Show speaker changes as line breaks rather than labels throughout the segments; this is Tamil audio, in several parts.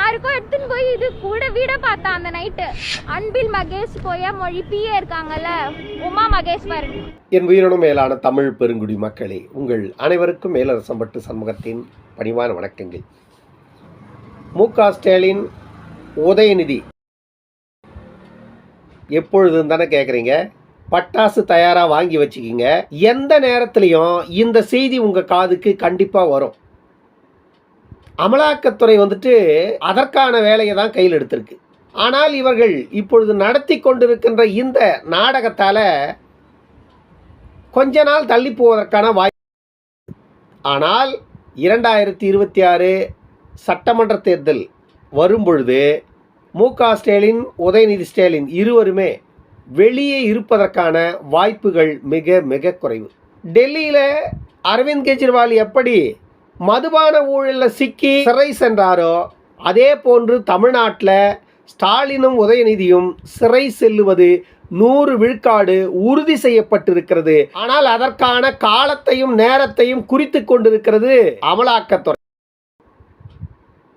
யாருக்கும் எடுத்துன்னு போய் இது கூட வீட பார்த்தா அந்த நைட்டு. அன்பில் மகேஷ் போய மொழி பிஏ இருக்காங்கல்ல, உமா மகேஸ்வர்.
என் உயிரினும் மேலான தமிழ் பெருங்குடி மக்களே, உங்கள் அனைவருக்கும் மேலரசம்பட்டு சண்முகத்தின் பணிவான வணக்கங்கள். மு.க. ஸ்டாலின், உதயநிதி எப்பொழுதும் தானே கேட்குறீங்க? பட்டாசு தயாராக வாங்கி வச்சுக்கிங்க. எந்த நேரத்துலையும் இந்த செய்தி உங்கள் காதுக்கு கண்டிப்பாக வரும். அமலாக்கத்துறை அதற்கான வேலையை தான் கையில் எடுத்திருக்கு. ஆனால் இவர்கள் இப்பொழுது நடத்தி கொண்டிருக்கின்ற இந்த நாடகத்தால் கொஞ்ச நாள் தள்ளி போவதற்கான வாய்ப்பு. ஆனால் 2026 சட்டமன்ற தேர்தல் வரும்பொழுது மு.க. ஸ்டாலின், உதயநிதி ஸ்டாலின் இருவருமே வெளியே இருப்பதற்கான வாய்ப்புகள் மிக மிக குறைவு. டெல்லியில் அரவிந்த் கெஜ்ரிவால் எப்படி மதுபான ஊழலில் சிக்கி சிறை சென்றாரோ, அதே போன்று தமிழ்நாட்டில் ஸ்டாலினும் உதயநிதியும் சிறை செல்லுவது 100 விழுக்காடு உறுதி செய்யப்பட்டிருக்கிறது. ஆனால் அதற்கான காலத்தையும் நேரத்தையும் குறித்து கொண்டிருக்கிறது அமலாக்கத்துறை.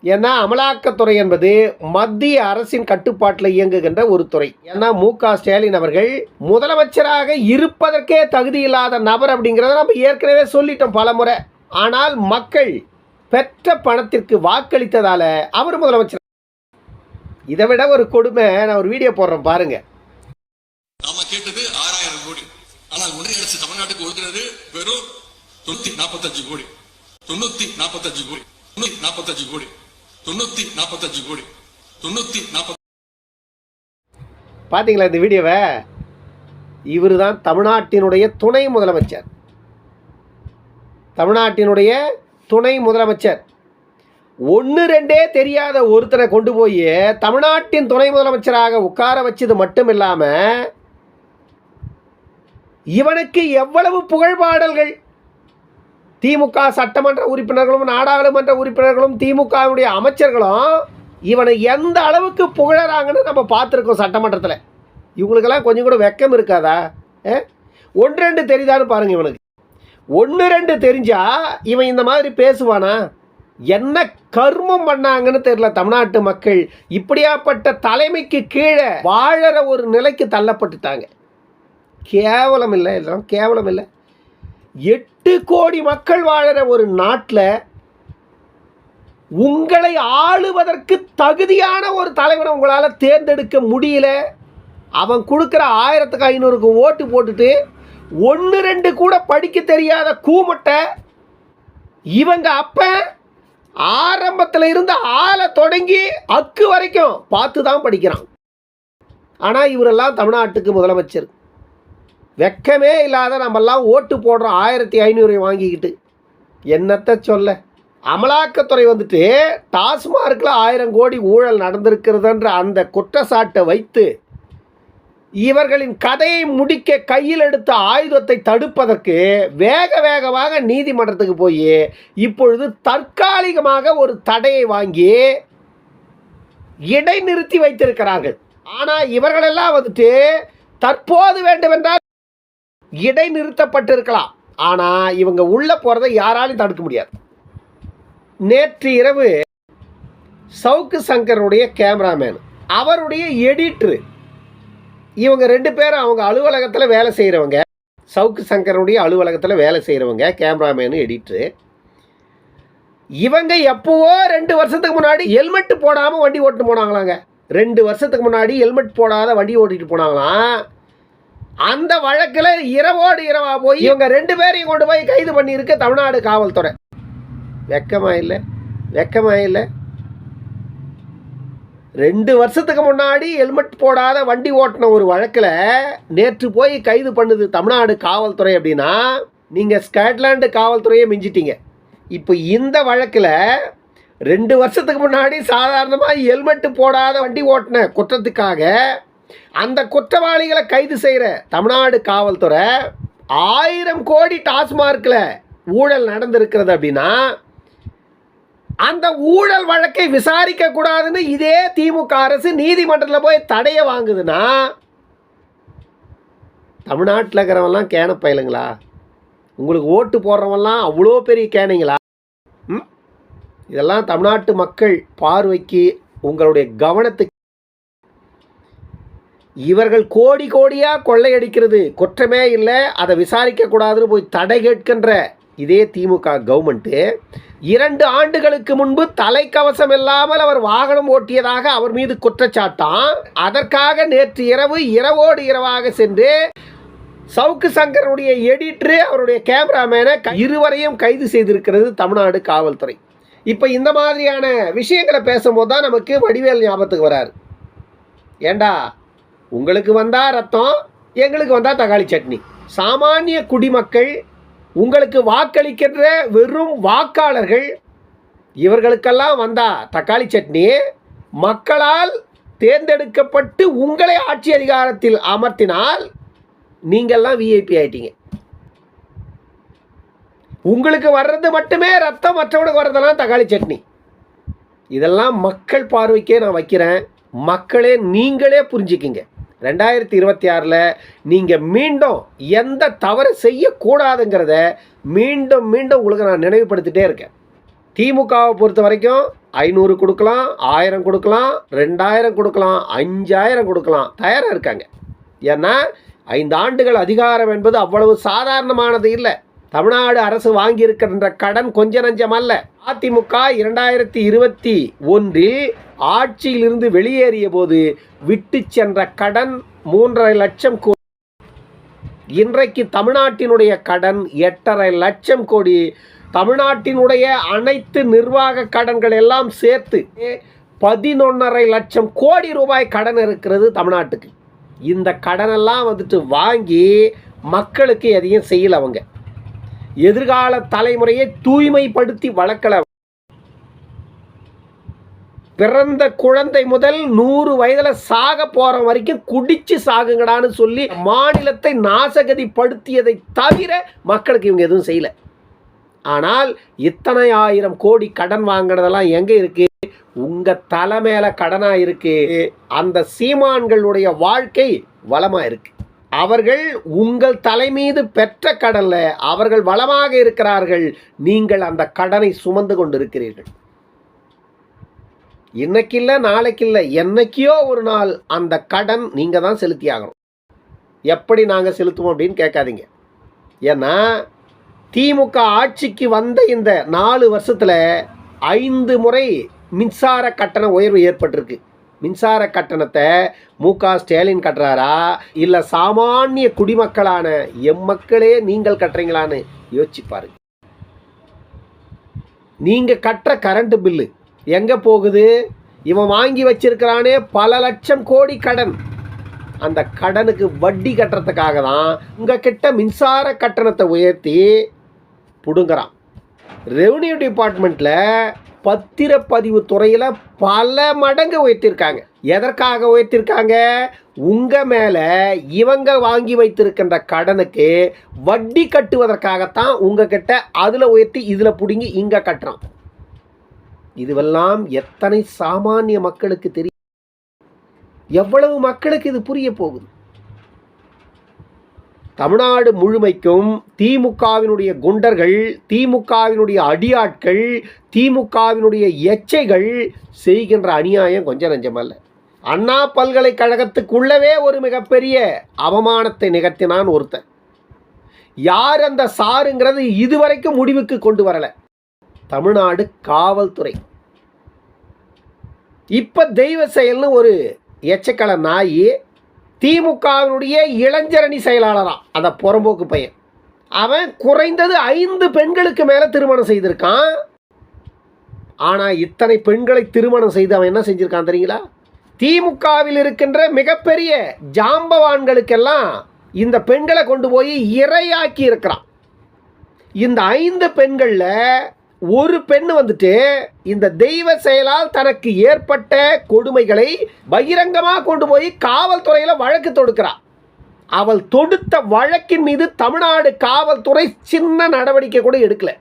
ஏன்னா அமலாக்கத்துறை என்பது மத்திய அரசின் கட்டுப்பாட்டில் இயங்குகின்ற ஒரு துறை. ஏன்னா மு.க. ஸ்டாலின் அவர்கள் முதலமைச்சராக இருப்பதற்கே தகுதி இல்லாத நபர் அப்படிங்கிறத நம்ம ஏற்கனவே சொல்லிட்டோம் பல முறை. ஆனால் மக்கள் பெற்ற பணத்திற்கு வாக்களித்ததால அவர் முதலமைச்சர். இதை விட ஒரு கொடுமை, நான் ஒரு வீடியோ போடுறேன் பாருங்க.
நாம கேட்டது 6000 கோடி, ஆனால் ஒன்றிய அரசு தமிழ்நாட்டுக்கு ஒதுக்குறது வெறும் 945 கோடி. 945 கோடி 945 கோடி 945 கோடி 940.
பார்த்தீங்களா இந்த வீடியோவை? இவர் தான் தமிழ்நாட்டினுடைய துணை முதலமைச்சர். தமிழ்நாட்டினுடைய துணை முதலமைச்சர். 1-2 தெரியாத ஒருத்தரை கொண்டு போய் தமிழ்நாட்டின் துணை முதலமைச்சராக உட்கார வச்சது மட்டும் இல்லாமல் இவனுக்கு எவ்வளவு புகழ்பாடல்கள். திமுக சட்டமன்ற உறுப்பினர்களும் நாடாளுமன்ற உறுப்பினர்களும் திமுகவுடைய அமைச்சர்களும் இவனை எந்த அளவுக்கு புகழறாங்கன்னு நம்ம பார்த்துருக்கோம் சட்டமன்றத்தில். இவங்களுக்கெல்லாம் கொஞ்சம் கூட வெக்கம் இருக்காதா? 1-2 தெரியுதான்னு பாருங்கள். இவனுக்கு 1-2 தெரிஞ்சா இவன் இந்த மாதிரி பேசுவானா? என்ன கர்மம் பண்ணாங்கன்னு தெரியல தமிழ்நாட்டு மக்கள். இப்படியாப்பட்ட தலைமைக்கு கீழே வாழற ஒரு நிலைக்கு தள்ளப்பட்டுட்டாங்க. கேவலம் இல்லை, இதெல்லாம் கேவலம் இல்லை. 8 கோடி மக்கள் வாழற ஒரு நாட்டில் உங்களை ஆளுவதற்கு தகுதியான ஒரு தலைவனை உங்களால் தேர்ந்தெடுக்க முடியல. அவன் கொடுக்குற 1500க்கு ஓட்டு போட்டுட்டு 1-2 கூட படிக்க தெரியாத கூமட்டை இவங்க அப்ப ஆரம்பத்தில் இருந்து ஆளை தொடங்கி அக்கு வரைக்கும் பார்த்து தான் படிக்கிறான். ஆனால் இவரெல்லாம் தமிழ்நாட்டுக்கு முதலமைச்சர். வெக்கமே இல்லாத நம்மெல்லாம் ஓட்டு போடுறோம் 1500 வாங்கிக்கிட்டு. என்னத்தை சொல்ல? அமலாக்கத்துறை டாஸ்மார்க்கில் 1000 கோடி ஊழல் நடந்திருக்கிறதுன்ற அந்த குற்றச்சாட்டை வைத்து இவர்களின் கதையை முடிக்க கையில் எடுத்த ஆயுதத்தை தடுப்பதற்கு வேகமாக நீதிமன்றத்துக்கு போய் இப்பொழுது தற்காலிகமாக ஒரு தடையை வாங்கி இடைநிறுத்தி வைத்திருக்கிறார்கள். ஆனால் இவர்களெல்லாம் தற்போது வேண்டுமென்றால் இடைநிறுத்தப்பட்டிருக்கலாம். ஆனால் இவங்க உள்ளே போகிறதை யாராலையும் தடுக்க முடியாது. நேற்று இரவு சவுக்கு சங்கருடைய கேமராமேன், அவருடைய எடிட்டரு, இவங்க 2 பேரும் அவங்க அலுவலகத்தில் வேலை செய்கிறவங்க. சவுக்கு சங்கருடைய அலுவலகத்தில் வேலை செய்கிறவங்க, கேமராமேனு எடிட்டரு. இவங்க எப்போவோ 2 வருஷத்துக்கு முன்னாடி ஹெல்மெட் போடாமல் வண்டி ஓட்டு போனாங்களாங்க. 2 வருஷத்துக்கு முன்னாடி ஹெல்மெட் போடாத வண்டி ஓட்டிட்டு போனாங்களாம். அந்த வழக்கில் இரவோடு இரவா போய் இவங்க 2 பேரையும் கொண்டு போய் கைது பண்ணியிருக்கு தமிழ்நாடு காவல்துறை. வெக்கமா இல்லை? வெக்கமா இல்லை? 2 வருஷத்துக்கு முன்னாடி ஹெல்மெட் போடாத வண்டி ஓட்டின ஒரு வழக்கில் நேற்று போய் கைது பண்ணுது தமிழ்நாடு காவல்துறை. அப்படின்னா நீங்கள் ஸ்காட்லாண்டு காவல்துறையை மிஞ்சிட்டீங்க. இப்போ இந்த வழக்கில் 2 வருஷத்துக்கு முன்னாடி சாதாரணமாக ஹெல்மெட் போடாத வண்டி ஓட்டின குற்றத்துக்காக அந்த குற்றவாளிகளை கைது செய்கிற தமிழ்நாடு காவல்துறை 1000 கோடி டாஸ்மார்க்கில் ஊழல் நடந்திருக்கிறது. அப்படின்னா அந்த ஊழல் வழக்கை விசாரிக்க கூடாதுன்னு இதே திமுக அரசு நீதிமன்றத்தில் போய் தடையை வாங்குதுன்னா தமிழ்நாட்டில் இருக்கிறவங்கலாம் கேன பயிலுங்களா? உங்களுக்கு ஓட்டு போடுறவங்கலாம் அவ்வளோ பெரிய கேனைங்களா? இதெல்லாம் தமிழ்நாட்டு மக்கள் பார்வைக்கு உங்களுடைய கவனத்துக்கு, இவர்கள் கோடி கோடியாக கொள்ளையடிக்கிறது குற்றமே இல்லை, அதை விசாரிக்கக்கூடாதுன்னு போய் தடை கேட்கின்ற இதே திமுக கவர்மெண்ட்டு 2 ஆண்டுகளுக்கு முன்பு தலைக்கவசம் இல்லாமல் அவர் வாகனம் ஓட்டியதாக அவர் மீது குற்றச்சாட்டாம். அதற்காக நேற்று இரவோடு இரவாக சென்று சவுக்கு சங்கருடைய எடிட்டரு, அவருடைய கேமராமேனை இருவரையும் கைது செய்திருக்கிறது தமிழ்நாடு காவல்துறை. இப்போ இந்த மாதிரியான விஷயங்களை பேசும்போது தான் நமக்கு வடிவேல் ஞாபகத்துக்கு வராரு. ஏண்டா, உங்களுக்கு வந்தால் ரத்தம், எங்களுக்கு வந்தால் தக்காளி சட்னி. சாமானிய குடிமக்கள், உங்களுக்கு வாக்களிக்கின்ற வெறும் வாக்காளர்கள், இவர்களுக்கெல்லாம் வந்தா தக்காளி சட்னி. மக்களால் தேர்ந்தெடுக்கப்பட்டு உங்களை ஆட்சி அதிகாரத்தில் அமர்த்தினால் நீங்கள்லாம் விஐபி ஆயிட்டீங்க. உங்களுக்கு வர்றது மட்டுமே ரத்தம், மற்றவனுக்கு வர்றதெல்லாம் தக்காளி சட்னி. இதெல்லாம் மக்கள் பார்வைக்கே நான் வைக்கிறேன். மக்களே நீங்களே புரிஞ்சுக்கிங்க. 2026 நீங்கள் மீண்டும் எந்த தவறு செய்யக்கூடாதுங்கிறத மீண்டும் உங்களுக்கு நான் நினைவுபடுத்திட்டே இருக்கேன். திமுகவை பொறுத்த வரைக்கும் 500 கொடுக்கலாம், 1000 கொடுக்கலாம், 2000 கொடுக்கலாம், 5000 கொடுக்கலாம், தயாராக இருக்காங்க. ஏன்னா 5 ஆண்டுகள் அதிகாரம் என்பது அவ்வளவு சாதாரணமானது இல்லை. தமிழ்நாடு அரசு வாங்கியிருக்கின்ற கடன் கொஞ்ச நஞ்சம் அல்ல. அதிமுக 2021 ஆட்சியிலிருந்து வெளியேறிய போது விட்டு சென்ற கடன் 3.5 லட்சம் கோடி. இன்றைக்கு தமிழ்நாட்டினுடைய கடன் 8.5 லட்சம் கோடி. தமிழ்நாட்டினுடைய அனைத்து நிர்வாக கடன்கள் எல்லாம் சேர்த்து 11.5 லட்சம் கோடி ரூபாய் கடன் இருக்கிறது தமிழ்நாட்டுக்கு. இந்த கடனெல்லாம் வாங்கி மக்களுக்கு எதையும் செய்யல. அவங்க எதிர்கால தலைமுறையை தூய்மைப்படுத்தி வளர்க்கல. பிறந்த குழந்தை முதல் 100 வயதில் சாக போற வரைக்கும் குடிச்சு சாகுங்கடான்னு சொல்லி மாநிலத்தை நாசகதி படுத்தியதை தவிர மக்களுக்கு இவங்க எதுவும் செய்யல. ஆனால் இத்தனை 1000 கோடி கடன் வாங்கினதெல்லாம் எங்க இருக்கு? உங்க தலை மேல கடனா இருக்கு. அந்த சீமான்களுடைய வாழ்க்கை வளமா இருக்கு. அவர்கள் உங்கள் தலை மீது பெற்ற கடன்ல அவர்கள் வளமாக இருக்கிறார்கள். நீங்கள் அந்த கடனை சுமந்து கொண்டிருக்கிறீர்கள். இன்னைக்கு இல்லை, நாளைக்கு இல்லை, என்னைக்கோ ஒரு நாள் அந்த கடன் நீங்க தான் செலுத்தி ஆகணும். எப்படி நாங்கள் செலுத்துவோம் அப்படின்னு கேட்காதீங்க. ஏன்னா திமுக ஆட்சிக்கு வந்த இந்த 4 வருஷத்துல 5 முறை மின்சார கட்டண உயர்வு ஏற்பட்டிருக்கு. மின்சார கட்டணத்தை மு.க. ஸ்டாலின் கட்டுறாரா, இல்லை சாமானிய குடிமக்களான எம்மக்களே நீங்கள் கட்டுறீங்களான்னு யோசிச்சு பாருங்க. நீங்க கட்டுற கரண்ட் பில்லு எங்க போகுது? இவன் வாங்கி வச்சிருக்கிறானே பல லட்சம் கோடி கடன். அந்த கடனுக்கு வட்டி கட்டுறதுக்காக தான் உங்ககிட்ட மின்சார கட்டணத்தை உயர்த்தி புடுங்குறான். ரெவன்யூ டிபார்ட்மெண்ட்டில் பத்திரப்பதிவு துறையில் பல மடங்கு உயர்த்திருக்காங்க. எதற்காக உயர்த்திருக்காங்க? உங்கள் மேலே இவங்க வாங்கி வைத்திருக்கின்ற கடனுக்கு வட்டி கட்டுவதற்காகத்தான் உங்ககிட்ட அதில் உயர்த்தி இதில் பிடுங்கி இங்கே கட்டுறான். இதுவெல்லாம் எத்தனை சாமானிய மக்களுக்கு தெரியும்? எவ்வளவு மக்களுக்கு இது புரிய போகுது? தமிழ்நாடு முழுமைக்கும் திமுகவினுடைய குண்டர்கள், திமுகவினுடைய அடியாட்கள், திமுகவினுடைய எச்சைகள் செய்கின்ற அநியாயம் கொஞ்சம் நஞ்சமல்ல. அண்ணா பல்கலைக்கழகத்துக்குள்ளவே ஒரு மிகப்பெரிய அவமானத்தை நிகழ்த்தினான் ஒருத்தன். யார் அந்த சாருங்கிறது இதுவரைக்கும் முடிவுக்கு கொண்டு வரல. தமிழ்நாடு காவல்துறை. இப்ப தெய்வ செயல்னு ஒரு எச்சக்கல நாயி திமுகவினுடைய இளைஞரணி செயலாளரான். அந்த புறம்போக்கு பையன் அவன் குறைந்தது 5 பெண்களுக்கு மேல திருமணம் செய்திருக்கான். ஆனா இத்தனை பெண்களை திருமணம் செய்து அவன் என்ன செஞ்சிருக்கான் தெரியுங்களா? திமுகவில் இருக்கின்ற மிகப்பெரிய ஜாம்பவான்களுக்கெல்லாம் இந்த பெண்களை கொண்டு போய் இரையாக்கி இருக்கிறான். இந்த 5 பெண்கள்ல ஒரு பெண் இந்த தெய்வ செயலால் தனக்கு ஏற்பட்ட கொடுமைகளை பகிரங்கமாக கொண்டு போய் காவல்துறையில் வழக்கு தொடுக்கிறார். அவள் தொடுத்த வழக்கின் மீது தமிழ்நாடு காவல்துறை சின்ன நடவடிக்கை கூட எடுக்கல.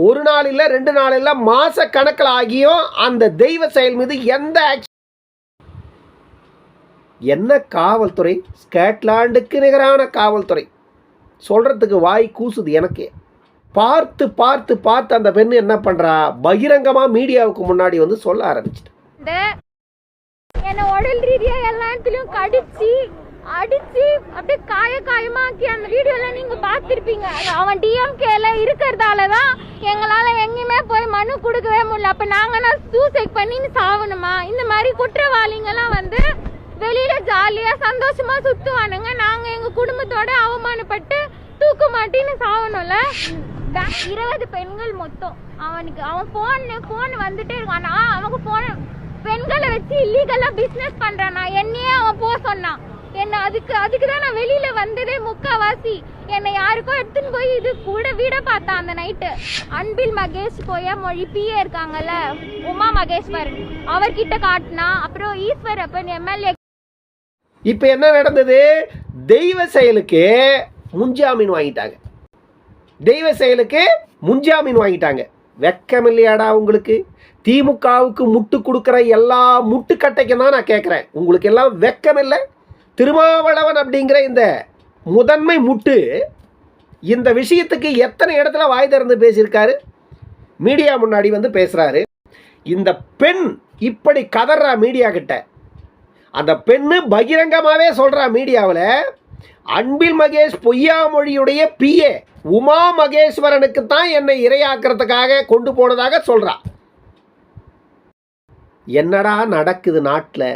1 நாள் இல்லை, 2 நாள் இல்லை, மாச கணக்கில் ஆகியும் அந்த தெய்வ செயல் மீது எந்த ஆக்ஷன். என்ன காவல்துறை? ஸ்காட்லாண்டுக்கு நிகரான காவல்துறை. சொல்றதுக்கு வாய் கூசுது எனக்கு. பார்த்து பார்த்து பார்த்து அந்த பெண் என்ன பண்றா? பகிரங்கமா மீடியாவுக்கு முன்னாடி சொல்ல ஆரம்பிச்சிட்டு
என்னை உடல் ரீதியா எல்லா இடத்துலயும் கடிச்சு அடிச்சு அப்படியே காயமாக்கி அந்த வீடியோல நீங்க பாத்திருப்பீங்க. அவன் டிஎம்கேல இருக்கிறதாலதான் எங்களால எங்கேயுமே போய் மனு கொடுக்கவே முடியல. அப்ப நாங்கன்னா சூசைட் பண்ணி சாவணுமா? இந்த மாதிரி குற்றவாளிங்கெல்லாம் வந்து வெளியில ஜாலியா சந்தோஷமா சுத்துவானுங்க. நாங்க எங்க குடும்பத்தோட அவமானப்பட்டு தூக்கு மாட்டின்னு சாவணும்ல. 20 பெண்கள் மொத்தம். அவன் போன் வந்துட்டே இருக்கான். அவங்க போன பெண்களை வச்சு இல்லீகலா பிசினஸ் பண்றானா. என்னையே அவன் போக சொன்னான். என்ன அதுக்குதான் நான் வெளியில வந்ததே. முக்காவாசி என்னை யாருக்கோ எடுத்துன்னு போய் இது கூட வீட பார்த்தான் அந்த நைட்டு. அன்பில் மகேஷ் போய மொழி பிஏ இருக்காங்கல்ல, உமா மகேஸ்வரன், அவர்கிட்ட காட்டினா. அப்புறம் ஈஸ்வரப்பன் எம்எல்ஏ.
இப்போ என்ன நடந்தது? தெய்வ செயலுக்கு முன்ஜாமீன் வாங்கிட்டாங்க. தெய்வ செயலுக்கு முன்ஜாமீன் வாங்கிட்டாங்க. வெக்கம் இல்லையாடா உங்களுக்கு? திமுகவுக்கு முட்டு கொடுக்குற எல்லா முட்டுக்கட்டைக்கும் தான் நான் கேட்குறேன். உங்களுக்கு எல்லாம் வெக்கம் இல்லை? திருமாவளவன் அப்படிங்கிற இந்த முதன்மை முட்டு இந்த விஷயத்துக்கு எத்தனை இடத்துல வாய் திறந்து பேசியிருக்காரு? மீடியா முன்னாடி வந்து பேசுகிறாரு. இந்த பெண் இப்படி கதறா மீடியா கிட்ட. அந்த பெண்ணு பகிரங்கமாகவே சொல்கிறா மீடியாவில், அன்பில் மகேஷ் பொய்யாமொழியுடைய பிஏ உமா மகேஸ்வரனுக்கு தான் என்னை இரையாக்கிறதுக்காக கொண்டு போனதாக சொல்கிறா. என்னடா நடக்குது நாட்டில்?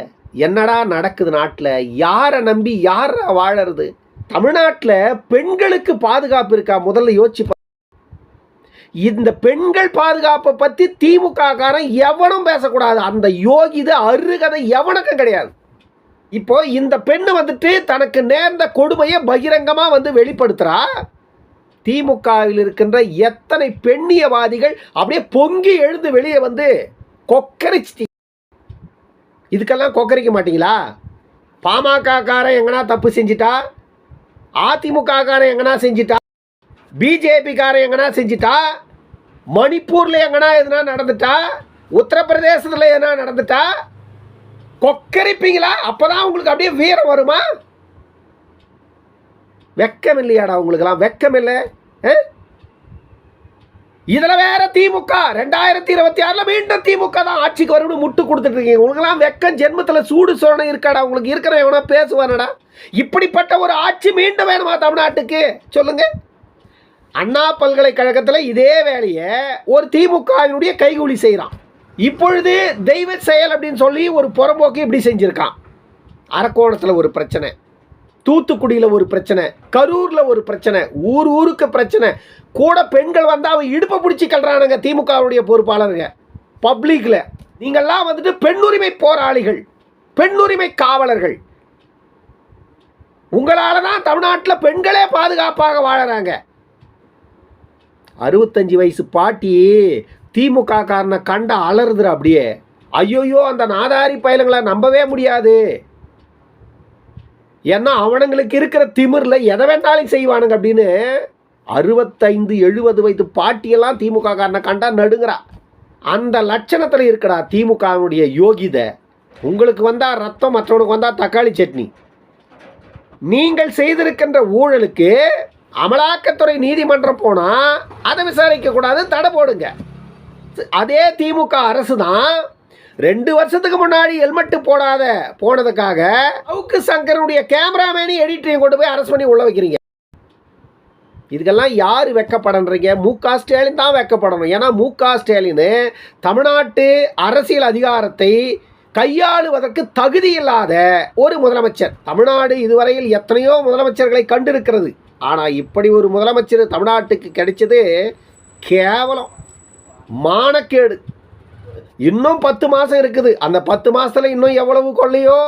என்னடா நடக்குது நாட்டில்? யாரை நம்பி யார் வாழறது? தமிழ்நாட்டில் பெண்களுக்கு பாதுகாப்பு இருக்கா? முதல்ல யோசிச்சு. இந்த பெண்கள் பாதுகாப்பை பற்றி திமுக காரன் எவனும் பேசக்கூடாது. அந்த யோகிதை அருகதை எவனுக்கும் கிடையாது. இப்போ இந்த பெண்ணு வந்துட்டு தனக்கு நேர்ந்த கொடுமையை பகிரங்கமாக வந்து வெளிப்படுத்துகிறா. திமுகவில் இருக்கின்ற எத்தனை பெண்ணியவாதிகள் அப்படியே பொங்கி எழுந்து வெளியே வந்து கொக்கரிச்சு. இதுக்கெல்லாம் கொக்கரிக்க மாட்டீங்களா? பாமக காரன் எங்கன்னா தப்பு செஞ்சிட்டா, அதிமுக காரன் எங்கன்னா செஞ்சிட்டா, பிஜேபி காரன் எங்கன்னா செஞ்சிட்டா, மணிப்பூரில் எங்கன்னா எதுனா நடந்துட்டா, உத்தரப்பிரதேசத்தில் எதுனா நடந்துட்டா கொக்கரிப்பீங்களா? அப்போதான் உங்களுக்கு அப்படியே வீரம் வருமா? வெக்கம் இல்லையாடா உங்களுக்கெல்லாம்? வெக்கம் இல்லை? இதில் வேற திமுக 2026 மீண்டும் திமுக தான் ஆட்சிக்கு வரும்னு முட்டு கொடுத்துட்டு இருக்கீங்க. உங்களுக்கெல்லாம் வெக்கம் ஜென்மத்தில் சூடு சோழனை இருக்காடா? உங்களுக்கு இருக்கிற எவனா பேசுவானடா? இப்படிப்பட்ட ஒரு ஆட்சி மீண்டும் வேணுமா தமிழ்நாட்டுக்கு? சொல்லுங்க. அண்ணா பல்கலைக்கழகத்தில் இதே வேலையை ஒரு திமுகவினுடைய கைகூலி செய்கிறான். இப்பொழுது தெய்வ செயல் அப்படின்னு சொல்லி ஒரு புறம்போக்கு இப்படி செஞ்சுருக்கான். அரக்கோணத்தில் ஒரு பிரச்சனை, தூத்துக்குடியில் ஒரு பிரச்சனை, கரூரில் ஒரு பிரச்சனை, ஊருக்கு பிரச்சனை. கூட பெண்கள் வந்து அவன் இடுப்பை பிடிச்சி கல்றானுங்க திமுகவுடைய பொறுப்பாளருங்க பப்ளிக்கில். நீங்கள்லாம் வந்துட்டு பெண்ணுரிமை போராளிகள், பெண்ணுரிமை காவலர்கள். உங்களால் தான் தமிழ்நாட்டில் பெண்களே பாதுகாப்பாக வாழறாங்க. 65 வயசு பாட்டி திமுக காரனை கண்ட அலறுதுற அப்படியே. ஐயோயோ, அந்த நாதாரி பயலுங்களை நம்பவே முடியாது. ஏன்னா அவனுங்களுக்கு இருக்கிற திமிரில் எதை வேண்டாலும் செய்வானுங்க அப்படின்னு 65-70 வயது பாட்டியெல்லாம் திமுக காரனை கண்டா நடுங்கிறா. அந்த லட்சணத்தில் இருக்கடா திமுகவுடைய யோகிதை. உங்களுக்கு வந்தால் ரத்தம், மற்றவனுக்கு வந்தால் தக்காளி சட்னி. நீங்கள் செய்திருக்கின்ற ஊழலுக்கு அமலாக்கத்துறை நீதிமன்றம் போனால் அதை விசாரிக்கக்கூடாது, தடை போடுங்க. அதே திமுக அரசு தான் 2 வருஷத்துக்கு முன்னாடி ஹெல்மெட் போனதுக்காக அவுக்கு சங்கருடைய கேமராமேனி எடிட்டரையும் கொண்டு போய் அரெஸ்ட் பண்ணி உள்ள வைக்கிறீங்க. இதுக்கெல்லாம் யார் வெக்கப்படன்றீங்க? மு.க. ஸ்டாலின் தான் வெக்கப்படணும். ஏன்னா மு.க. ஸ்டாலின் தமிழ்நாட்டு அரசியல் அதிகாரத்தை கையாளுவதற்கு தகுதி இல்லாத ஒரு முதலமைச்சர். தமிழ்நாடு இதுவரையில் எத்தனையோ முதலமைச்சர்களை கண்டிருக்கிறது. ஆனால் இப்படி ஒரு முதலமைச்சர் தமிழ்நாட்டுக்கு கிடைச்சது கேவலம், மானக்கேடு. இன்னும் 10 மாதம் இருக்குது. அந்த 10 மாதத்தில் இன்னும் எவ்வளவு கொள்ளையோ.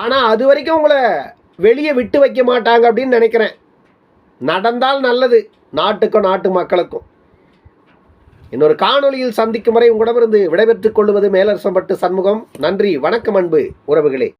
ஆனால் அது வரைக்கும் உங்களை வெளியே விட்டு வைக்க மாட்டாங்க அப்படின்னு நினைக்கிறேன். நடந்தால் நல்லது நாட்டுக்கும் நாட்டு மக்களுக்கும். இன்னொரு காணொளியில் சந்திக்கும் வரை உங்களிடமிருந்து விடைபெற்றுக் கொள்வது மேலரசம்பட்டு சண்முகம். நன்றி, வணக்கம் அன்பு உறவுகளே.